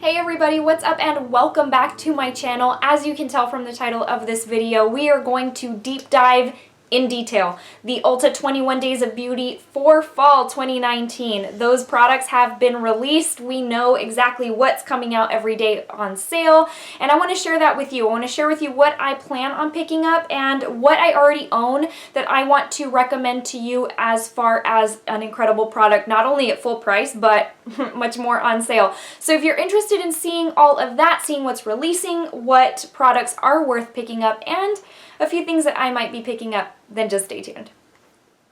Hey everybody, what's up and welcome back to my channel. As you can tell from the title of this video, we are going to deep dive in detail the Ulta 21 Days of Beauty for Fall 2019. Those products have been released. We know exactly what's coming out every day on sale, and I want to share that with you. I want to share with you what I plan on picking up and what I already own that I want to recommend to you as far as an incredible product, not only at full price, but much more on sale. So if you're interested in seeing all of that, seeing what's releasing, what products are worth picking up, and a few things that I might be picking up, then just stay tuned.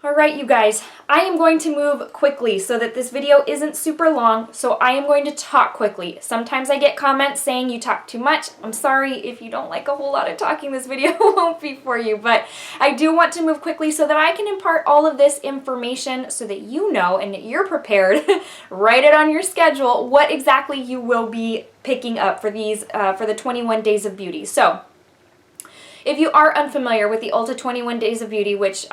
Alright you guys, I am going to move quickly so that this video isn't super long, so I am going to talk quickly. Sometimes I get comments saying you talk too much. I'm sorry if you don't like a whole lot of talking, this video won't be for you, but I do want to move quickly so that I can impart all of this information so that you know and that you're prepared, write it on your schedule, what exactly you will be picking up for these, for the 21 Days of Beauty. So, if you are unfamiliar with the Ulta 21 Days of Beauty, which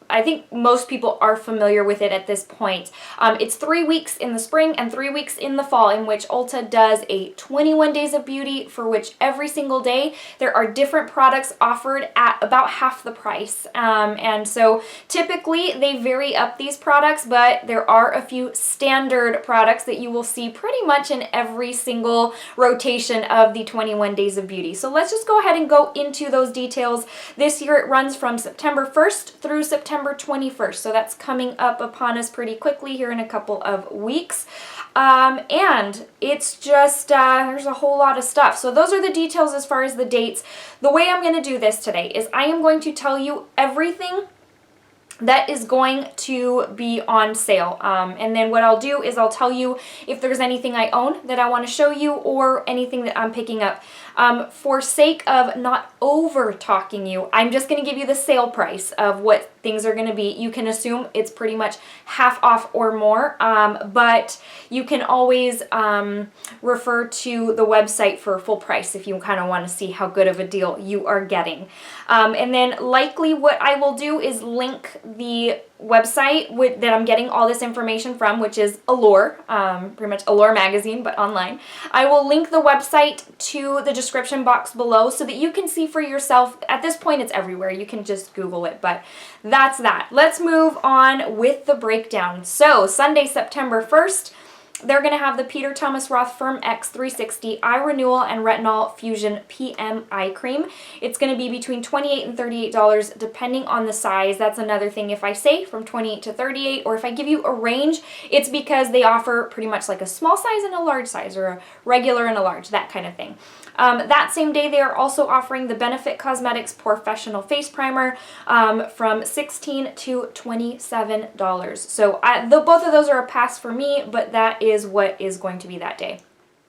I think most people are familiar with it at this point. It's 3 weeks in the spring and 3 weeks in the fall in which Ulta does a 21 Days of Beauty, for which every single day there are different products offered at about half the price. And so typically they vary up these products, but there are a few standard products that you will see pretty much in every single rotation of the 21 Days of Beauty. So let's just go ahead and go into those details. This year it runs from September 1st through September 21st, so that's coming up upon us pretty quickly here in a couple of weeks. And it's just, there's a whole lot of stuff. So those are the details as far as the dates. The way I'm going to do this today is I am going to tell you everything that is going to be on sale. And then what I'll do is I'll tell you if there's anything I own that I want to show you or anything that I'm picking up. For sake of not over talking you, I'm just going to give you the sale price of what things are going to be. You can assume it's pretty much half off or more, but you can always refer to the website for full price if you kind of want to see how good of a deal you are getting. And then likely what I will do is link the website that I'm getting all this information from, which is Allure, pretty much Allure magazine, but online. I will link the website to the description box below so that you can see for yourself. At this point, it's everywhere. You can just Google it, but that's that. Let's move on with the breakdown. So, Sunday, September 1st, they're going to have the Peter Thomas Roth Firm X 360 Eye Renewal and Retinol Fusion PM Eye Cream. It's going to be between $28 and $38 depending on the size. That's another thing. If I say from $28 to $38, or if I give you a range, it's because they offer pretty much like a small size and a large size, or a regular and a large, that kind of thing. That same day, they are also offering the Benefit Cosmetics Professional Face Primer from $16 to $27. So both of those are a pass for me, but that is what is going to be that day.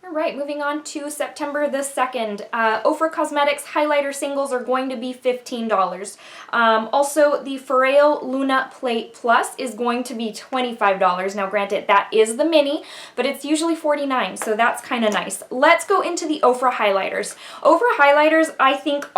Alright, moving on to September the 2nd. Ofra Cosmetics highlighter singles are going to be $15. Also, the Foreo Luna Plate Plus is going to be $25. Now granted, that is the mini, but it's usually $49, so that's kind of nice. Let's go into the Ofra highlighters. Ofra highlighters, I think,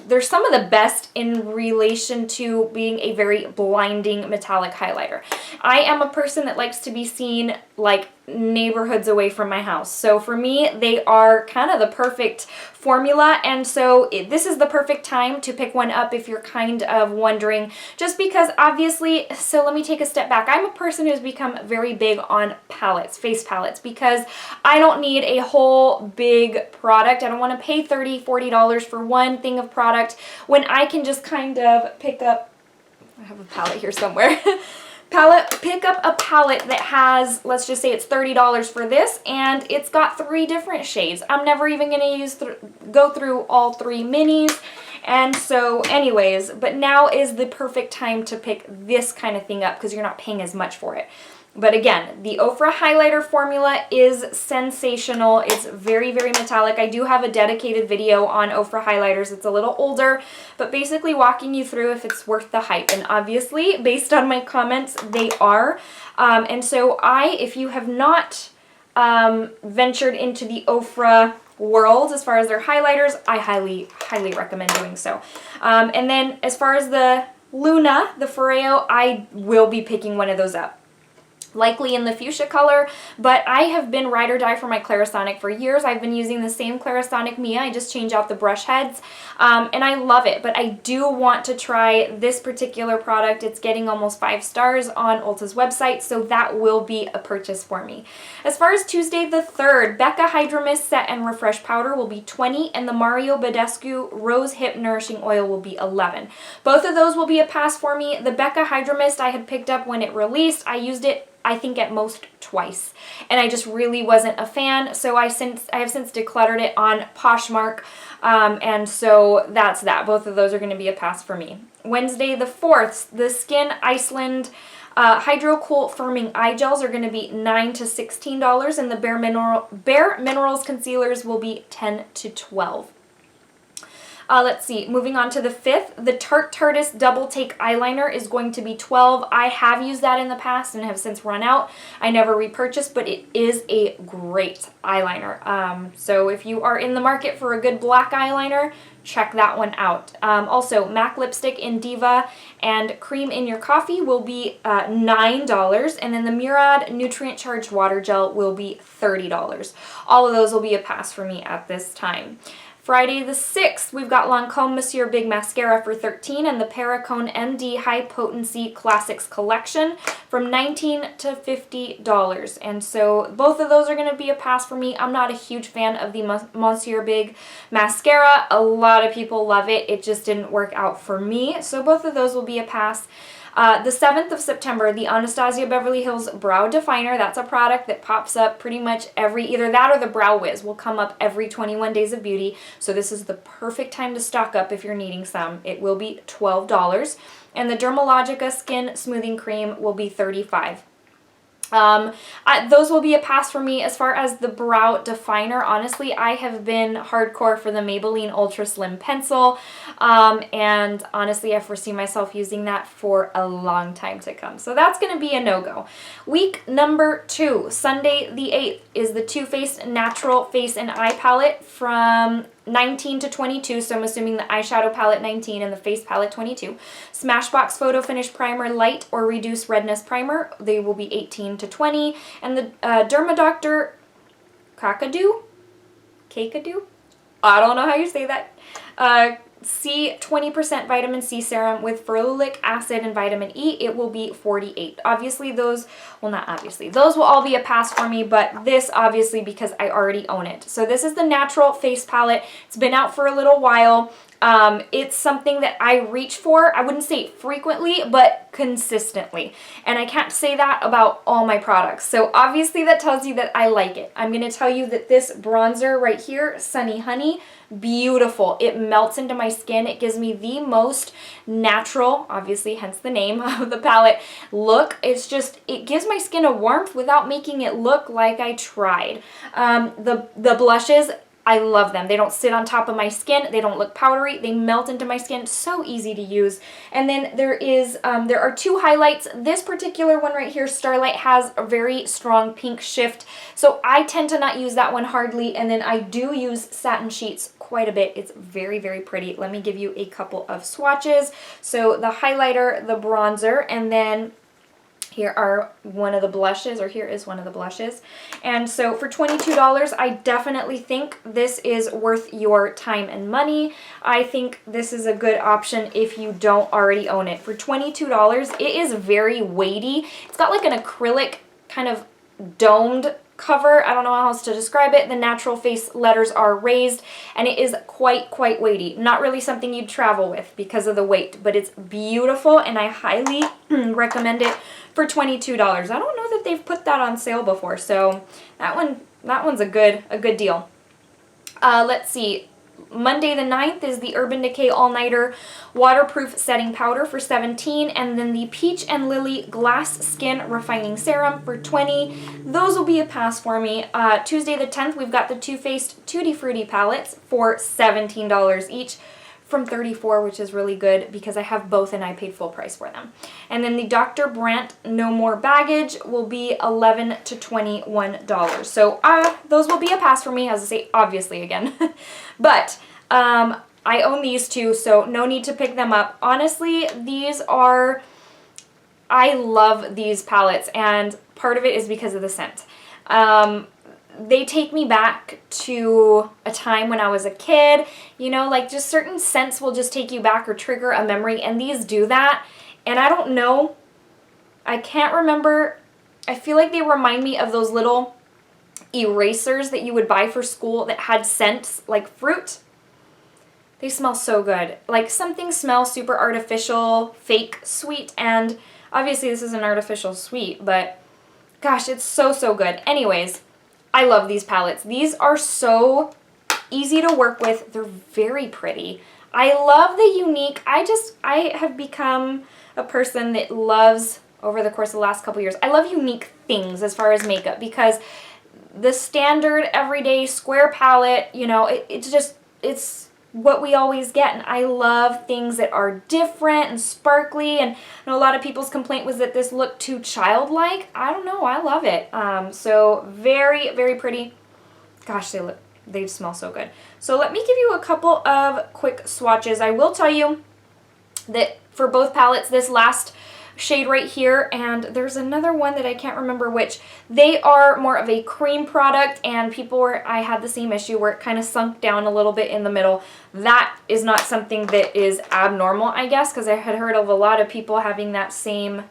they're some of the best in relation to being a very blinding metallic highlighter. I am a person that likes to be seen like neighborhoods away from my house. So for me, they are kind of the perfect formula, and so this is the perfect time to pick one up if you're kind of wondering, just because obviously, so let me take a step back. I'm a person who's become very big on palettes, face palettes, because I don't need a whole big product. I don't want to pay $30, $40 for one thing of product when I can just kind of pick up, I have a palette here somewhere, pick up a palette that has, let's just say it's $30 for this, and it's got 3 different shades. I'm never even going to go through all 3 minis, and so anyways, but now is the perfect time to pick this kind of thing up because you're not paying as much for it. But again, the Ofra highlighter formula is sensational. It's very, very metallic. I do have a dedicated video on Ofra highlighters. It's a little older, but basically walking you through if it's worth the hype. And obviously, based on my comments, they are. And so if you have not ventured into the Ofra world as far as their highlighters, I highly, highly recommend doing so. And then as far as the Luna, the Foreo, I will be picking one of those up. likely in the fuchsia color, but I have been ride or die for my Clarisonic for years. I've been using the same Clarisonic Mia. I just change out the brush heads, and I love it, but I do want to try this particular product. It's getting almost 5 stars on Ulta's website, so that will be a purchase for me. As far as Tuesday the 3rd, Becca Hydra Mist Set and Refresh Powder will be $20, and the Mario Badescu Rose Hip Nourishing Oil will be $11. Both of those will be a pass for me. The Becca Hydra Mist I had picked up when it released. I used it I think at most twice, and I just really wasn't a fan, so I have since decluttered it on Poshmark, and so that's that. Both of those are going to be a pass for me. Wednesday the 4th, the Skin Iceland Hydro Cool Firming Eye Gels are going to be $9 to $16, and the Bare Minerals Concealers will be $10 to $12. Let's see, moving on to the 5th, the Tarte Tarteist Double Take Eyeliner is going to be $12. I have used that in the past and have since run out. I never repurchased, but it is a great eyeliner. So if you are in the market for a good black eyeliner, check that one out. Also, MAC Lipstick in Diva and Cream in Your Coffee will be $9, and then the Murad Nutrient Charged Water Gel will be $30. All of those will be a pass for me at this time. Friday the 6th, we've got Lancome Monsieur Big Mascara for $13 and the Perricone MD High Potency Classics Collection from $19 to $50. And so both of those are going to be a pass for me. I'm not a huge fan of the Monsieur Big Mascara. A lot of people love it. It just didn't work out for me. So both of those will be a pass. The 7th of September, the Anastasia Beverly Hills Brow Definer. That's a product that pops up pretty much either that or the Brow Wiz will come up every 21 Days of Beauty. So this is the perfect time to stock up if you're needing some. It will be $12. And the Dermalogica Skin Smoothing Cream will be $35. Those will be a pass for me. As far as the brow definer, honestly, I have been hardcore for the Maybelline Ultra Slim Pencil, and honestly, I foresee myself using that for a long time to come. So that's going to be a no-go. Week number 2, Sunday the 8th, is the Too Faced Natural Face and Eye Palette from 19 to 22, so I'm assuming the eyeshadow palette 19 and the face palette 22. Smashbox Photo Finish Primer Light or Reduce Redness Primer, they will be 18 to 20. And the Dermadoctor Kakadu? I don't know how you say that. C20% vitamin C serum with ferulic acid and vitamin E, it will be $48. Obviously those, well not obviously, those will all be a pass for me, but this obviously because I already own it. So this is the natural face palette. It's been out for a little while. It's something that I reach for, I wouldn't say frequently, but consistently. And I can't say that about all my products. So obviously that tells you that I like it. I'm going to tell you that this bronzer right here, Sunny Honey, beautiful. It melts into my skin. It gives me the most natural, obviously hence the name of the palette, look. It's just, it gives my skin a warmth without making it look like I tried. The blushes, I love them. They don't sit on top of my skin. They don't look powdery. They melt into my skin. So easy to use. And then there are 2 highlights. This particular one right here, Starlight, has a very strong pink shift. So I tend to not use that one hardly. And then I do use Satin Sheets quite a bit. It's very, very pretty. Let me give you a couple of swatches. So the highlighter, the bronzer, and then here are one of the blushes, or here is one of the blushes. And so for $22, I definitely think this is worth your time and money. I think this is a good option if you don't already own it. For $22, it is very weighty. It's got like an acrylic kind of domed cover. I don't know how else to describe it. The natural face letters are raised, and it is quite weighty. Not really something you'd travel with because of the weight, but it's beautiful, and I highly recommend it for $22. I don't know that they've put that on sale before, so that one's a good deal. Let's see. Monday the 9th is the Urban Decay All-Nighter Waterproof Setting Powder for $17, and then the Peach and Lily Glass Skin Refining Serum for $20. Those will be a pass for me. Tuesday the 10th, we've got the Too Faced Tutti Frutti palettes for $17 each from $34, which is really good because I have both and I paid full price for them. And then the Dr. Brandt No More Baggage will be $11 to $21. So those will be a pass for me, as I say, obviously again. But I own these 2, so no need to pick them up. Honestly, these are I love these palettes, and part of it is because of the scent. They take me back to a time when I was a kid, you know, like just certain scents will just take you back or trigger a memory, and these do that. And I don't know, I can't remember, I feel like they remind me of those little erasers that you would buy for school that had scents like fruit. They smell so good. Like some things smell super artificial, fake, sweet, and obviously this is an artificial sweet, but gosh, it's so, so good. Anyways, I love these palettes. These are so easy to work with. They're very pretty. I love the unique. I have become a person that loves, over the course of the last couple years, I love unique things as far as makeup, because the standard everyday square palette, you know, it's what we always get, and I love things that are different and sparkly. And I know a lot of people's complaint was that this looked too childlike. I don't know, I love it. So very, very pretty. Gosh, they smell so good. So let me give you a couple of quick swatches. I will tell you that for both palettes, this last shade right here, and there's another one that I can't remember which, they are more of a cream product, and I had the same issue where it kind of sunk down a little bit in the middle. That is not something that is abnormal, I guess, because I had heard of a lot of people having that same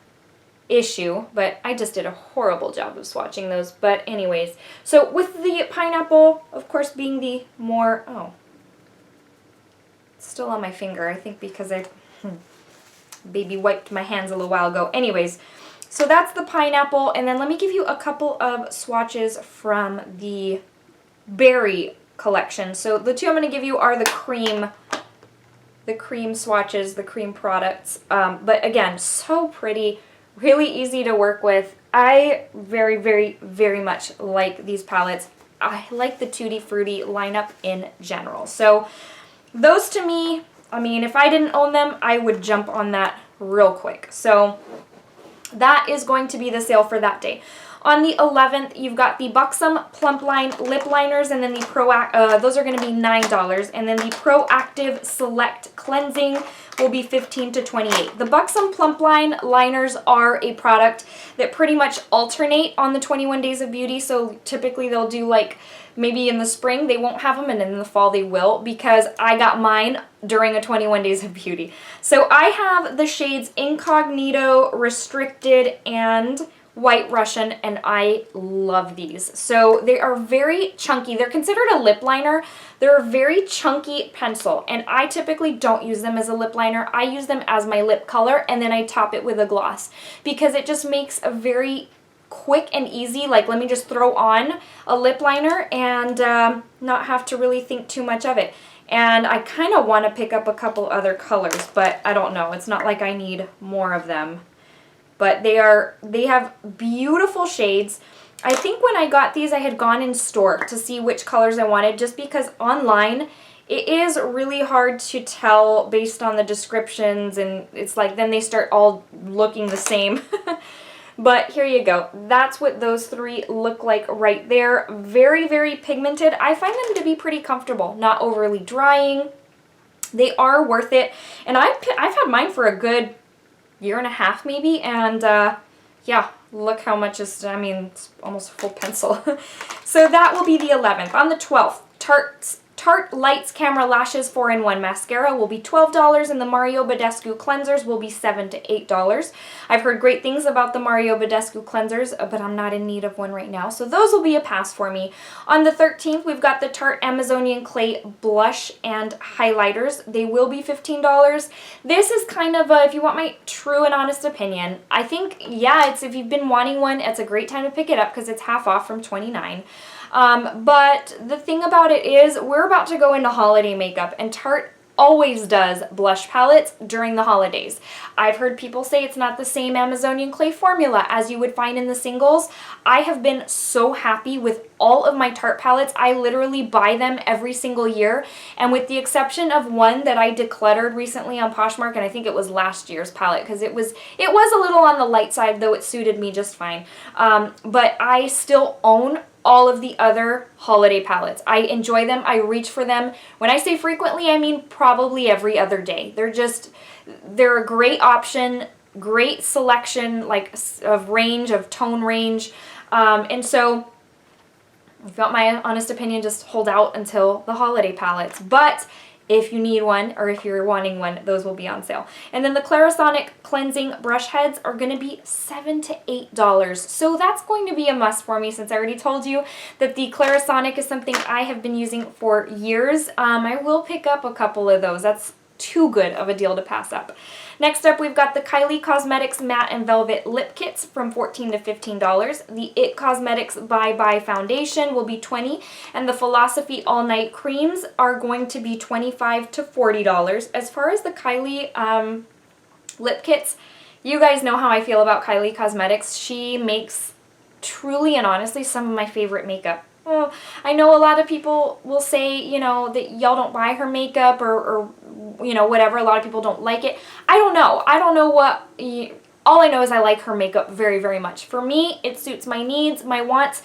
issue, but I just did a horrible job of swatching those. But anyways, so with the pineapple, of course, being the more, oh, it's still on my finger, I think because baby wiped my hands a little while ago. Anyways, so that's the pineapple, and then let me give you a couple of swatches from the berry collection. So the two I'm going to give you are the cream swatches, the cream products. But again, so pretty, really easy to work with. I very, very, very much like these palettes. I like the Tutti Frutti lineup in general. So those to me, I mean, if I didn't own them, I would jump on that real quick. So that is going to be the sale for that day. On the 11th, you've got the Buxom Plump Line lip liners, and then the those are going to be $9, and then the Proactive Select Cleansing will be $15 to $28. The Buxom Plump Line liners are a product that pretty much alternate on the 21 Days of Beauty, so typically they'll do like maybe in the spring they won't have them, and in the fall they will, because I got mine during a 21 Days of Beauty. So I have the shades Incognito, Restricted, and White Russian, and I love these. So they are very chunky. They're considered a lip liner. They're a very chunky pencil, and I typically don't use them as a lip liner. I use them as my lip color, and then I top it with a gloss, because it just makes a very quick and easy, like, let me just throw on a lip liner and not have to really think too much of it. And I kind of want to pick up a couple other colors, but I don't know. It's not like I need more of them. But they have beautiful shades. I think when I got these, I had gone in store to see which colors I wanted, just because online it is really hard to tell based on the descriptions, and it's like then they start all looking the same. But here you go. That's what those three look like right there. Very, very pigmented. I find them to be pretty comfortable, not overly drying. They are worth it. And I've had mine for a good year and a half maybe, and yeah, look how much is, I mean, it's almost a full pencil. So that will be the 11th. On the 12th, Tarte Lights Camera Lashes 4-in-1 Mascara will be $12, and the Mario Badescu Cleansers will be $7 to $8. I've heard great things about the Mario Badescu Cleansers, but I'm not in need of one right now, so those will be a pass for me. On the 13th, we've got the Tarte Amazonian Clay Blush and Highlighters. They will be $15. This is kind of a, if you want my true and honest opinion, I think, yeah, it's, if you've been wanting one, it's a great time to pick it up because it's half off from $29. But the thing about it is we're about to go into holiday makeup, and Tarte always does blush palettes during the holidays. I've heard people say it's not the same Amazonian Clay formula as you would find in the singles. I have been so happy with all of my Tarte palettes. I literally buy them every single year, and with the exception of one that I decluttered recently on Poshmark, and I think it was last year's palette because it was a little on the light side, though it suited me just fine. But I still own all of the other holiday palettes. I enjoy them. I reach for them. When I say frequently, I mean probably every other day. They're a great option great selection, like of range, of tone range. And so I've got my honest opinion, just hold out until the holiday palettes. But if you need one, or if you're wanting one, those will be on sale. And then the Clarisonic cleansing brush heads are going to be $7 to $8. So that's going to be a must for me, since I already told you that the Clarisonic is something I have been using for years. I will pick up a couple of those. That's too good of a deal to pass up. Next up, we've got the Kylie Cosmetics Matte and Velvet Lip Kits from $14 to $15. The IT Cosmetics Bye Bye Foundation will be $20, and the Philosophy All Night Creams are going to be $25 to $40. As far as the Kylie lip kits, you guys know how I feel about Kylie Cosmetics. She makes truly and honestly some of my favorite makeup. Oh, I know a lot of people will say, you know, that y'all don't buy her makeup or you know, whatever. A lot of people don't like it. I don't know. I don't know what... All I know is I like her makeup very, very much. For me, it suits my needs, my wants.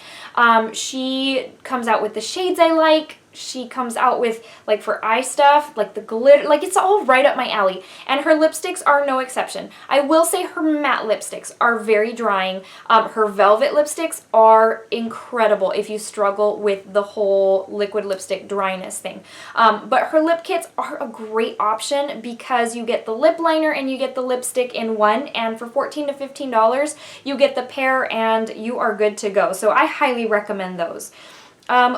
She comes out with the shades I like. She comes out with, like, for eye stuff, like the glitter, like it's all right up my alley. And her lipsticks are no exception. I will say her matte lipsticks are very drying. Her velvet lipsticks are incredible if you struggle with the whole liquid lipstick dryness thing. But her lip kits are a great option because you get the lip liner and you get the lipstick in one. And for $14 to $15, you get the pair and you are good to go. So I highly recommend those.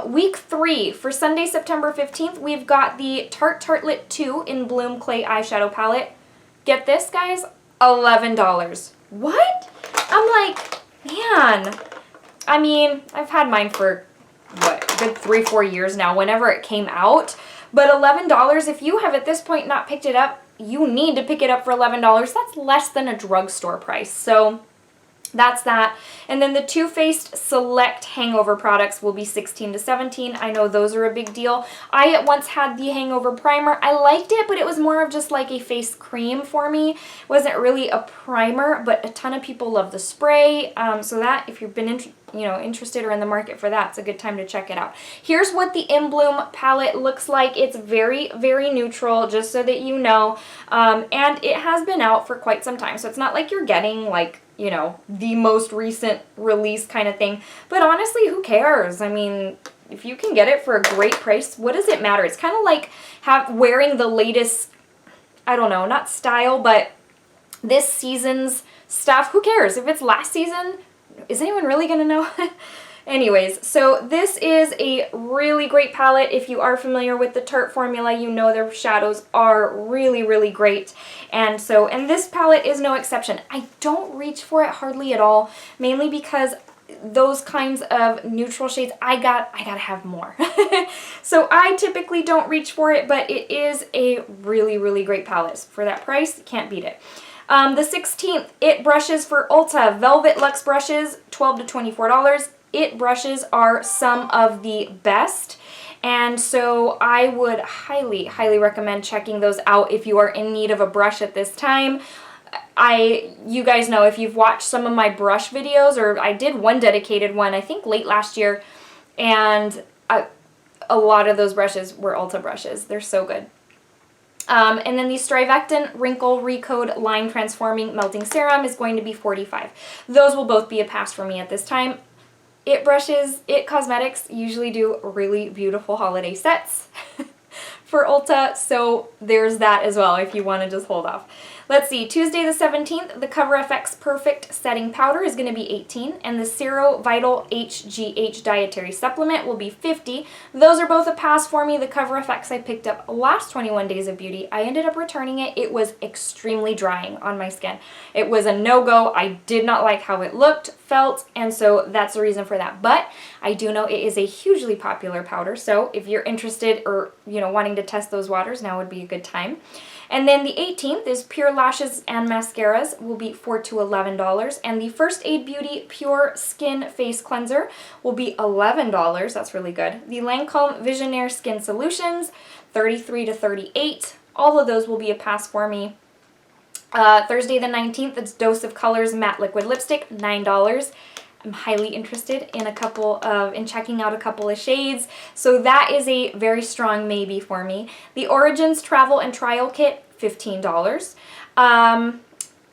Week 3, for Sunday, September 15th, we've got the Tarte Tartelette 2 in Bloom Clay Eyeshadow Palette. Get this, guys, $11. What? I'm like, man. I mean, I've had mine for, what, a good 3-4 years now, whenever it came out. But $11, if you have at this point not picked it up, you need to pick it up for $11. That's less than a drugstore price. So... that's that. And then the Too Faced Select Hangover products will be $16 to $17. I know those are a big deal. I once had the Hangover Primer. I liked it, but it was more of just like a face cream for me. It wasn't really a primer, but a ton of people love the spray. So that, if you've been interested or in the market for that, it's a good time to check it out. Here's what the In Bloom palette looks like. It's very, very neutral, just so that you know. And it has been out for quite some time, so it's not like you're getting like, you know, the most recent release kind of thing. But honestly, who cares? I mean, if you can get it for a great price, what does it matter? It's kind of like wearing the latest, I don't know, not style, but this season's stuff. Who cares? If it's last season, is anyone really going to know? Anyways, so this is a really great palette. If you are familiar with the Tarte formula, you know their shadows are really, really great. And this palette is no exception. I don't reach for it hardly at all, mainly because those kinds of neutral shades, I gotta have more. So I typically don't reach for it, but it is a really, really great palette. For that price, can't beat it. The 16th, IT brushes for Ulta. Velvet Luxe brushes, $12 to $24. IT brushes are some of the best, and so I would highly, highly recommend checking those out if you are in need of a brush at this time. You guys know, if you've watched some of my brush videos, or I did one dedicated one, I think late last year, and a lot of those brushes were Ulta brushes. They're so good. And then the Strivectin Wrinkle Recode Line Transforming Melting Serum is going to be $45. Those will both be a pass for me at this time. IT Cosmetics usually do really beautiful holiday sets for Ulta, so there's that as well if you want to just hold off. Let's see, Tuesday the 17th, the Cover FX Perfect Setting Powder is going to be $18, and the Zero Vital HGH Dietary Supplement will be $50. Those are both a pass for me. The Cover FX I picked up last 21 Days of Beauty. I ended up returning it. It was extremely drying on my skin. It was a no-go. I did not like how it looked, felt, and so that's the reason for that. But I do know it is a hugely popular powder, so if you're interested or, you know, wanting to test those waters, now would be a good time. And then the 18th is Pure Lashes and Mascaras will be $4 to $11. And the First Aid Beauty Pure Skin Face Cleanser will be $11. That's really good. The Lancome Visionaire Skin Solutions, $33 to $38. All of those will be a pass for me. Thursday the 19th, it's Dose of Colors Matte Liquid Lipstick, $9. I'm highly interested in checking out a couple of shades, so that is a very strong maybe for me. The Origins Travel and Trial Kit, $15.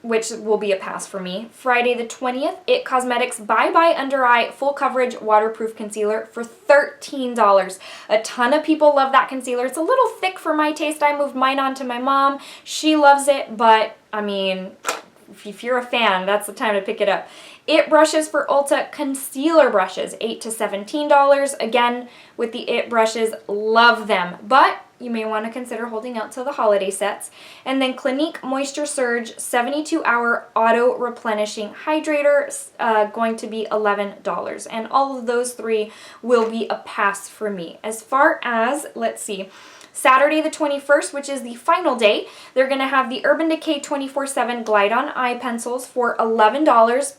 which will be a pass for me. Friday the 20th, IT Cosmetics Bye Bye Under Eye Full Coverage Waterproof Concealer for $13. A ton of people love that concealer. It's a little thick for my taste. I moved mine on to my mom. She loves it, but I mean, if you're a fan, that's the time to pick it up. IT brushes for Ulta concealer brushes, $8 to $17. Again, with the IT brushes, love them, but you may want to consider holding out till the holiday sets. And then Clinique Moisture Surge 72-hour auto replenishing hydrator, going to be $11. And all of those three will be a pass for me. As far as, let's see, Saturday the 21st, which is the final day, they're going to have the Urban Decay 24/7 Glide On Eye Pencils for $11.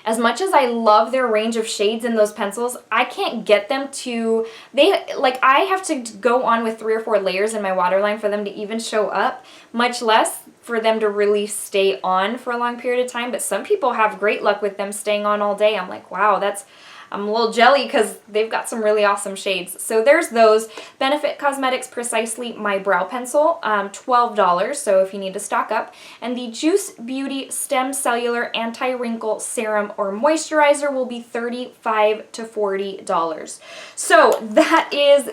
As much as I love their range of shades in those pencils, I can't get them to, I have to go on with 3 or 4 layers in my waterline for them to even show up, much less for them to really stay on for a long period of time. But some people have great luck with them staying on all day. I'm like, wow, I'm a little jelly because they've got some really awesome shades. So there's those. Benefit Cosmetics Precisely My Brow Pencil, $12, so if you need to stock up. And the Juice Beauty Stem Cellular Anti-Wrinkle Serum or Moisturizer will be $35 to $40. So that is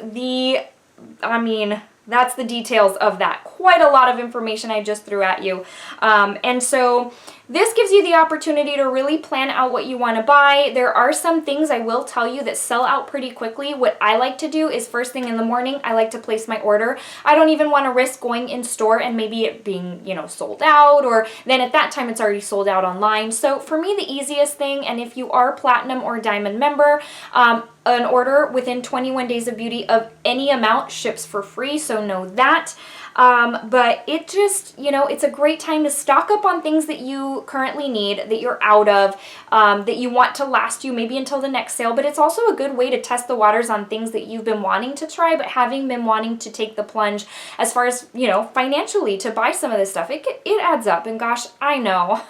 that's the details of that. Quite a lot of information I just threw at you. And so this gives you the opportunity to really plan out what you want to buy. There are some things I will tell you that sell out pretty quickly. What I like to do is first thing in the morning, I like to place my order. I don't even want to risk going in store and maybe it being, sold out, or then at that time it's already sold out online. So for me, the easiest thing, and if you are Platinum or Diamond member, an order within 21 days of beauty of any amount ships for free, so know that. But it just, it's a great time to stock up on things that you currently need, that you're out of, that you want to last you maybe until the next sale. But it's also a good way to test the waters on things that you've been wanting to try, but having been wanting to take the plunge as far as, financially to buy some of this stuff. It adds up, and gosh, I know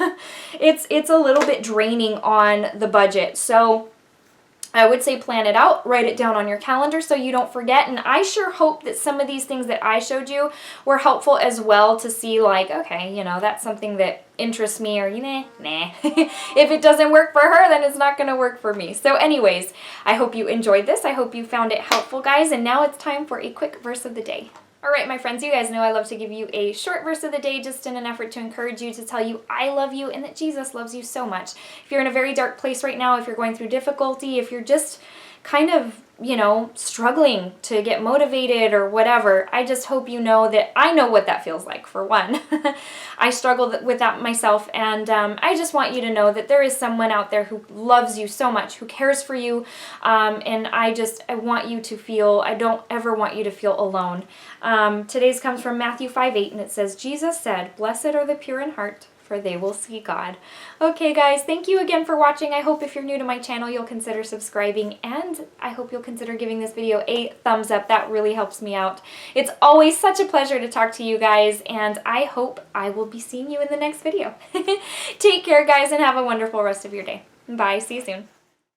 it's a little bit draining on the budget. So I would say plan it out, write it down on your calendar so you don't forget. And I sure hope that some of these things that I showed you were helpful as well, to see like, okay, that's something that interests me, or nah. If it doesn't work for her, then it's not going to work for me. So anyways, I hope you enjoyed this. I hope you found it helpful, guys. And now it's time for a quick verse of the day. All right, my friends, you guys know I love to give you a short verse of the day just in an effort to encourage you, to tell you I love you and that Jesus loves you so much. If you're in a very dark place right now, if you're going through difficulty, if you're just kind of, struggling to get motivated or whatever, I just hope you know that I know what that feels like, for one. I struggle with that myself, and I just want you to know that there is someone out there who loves you so much, who cares for you, and I want you to feel, I don't ever want you to feel alone. Today's comes from Matthew 5:8, and it says, Jesus said, "Blessed are the pure in heart, for they will see God." Okay, guys, thank you again for watching. I hope if you're new to my channel, you'll consider subscribing, and I hope you'll consider giving this video a thumbs up. That really helps me out. It's always such a pleasure to talk to you guys, and I hope I will be seeing you in the next video. Take care, guys, and have a wonderful rest of your day. Bye. See you soon.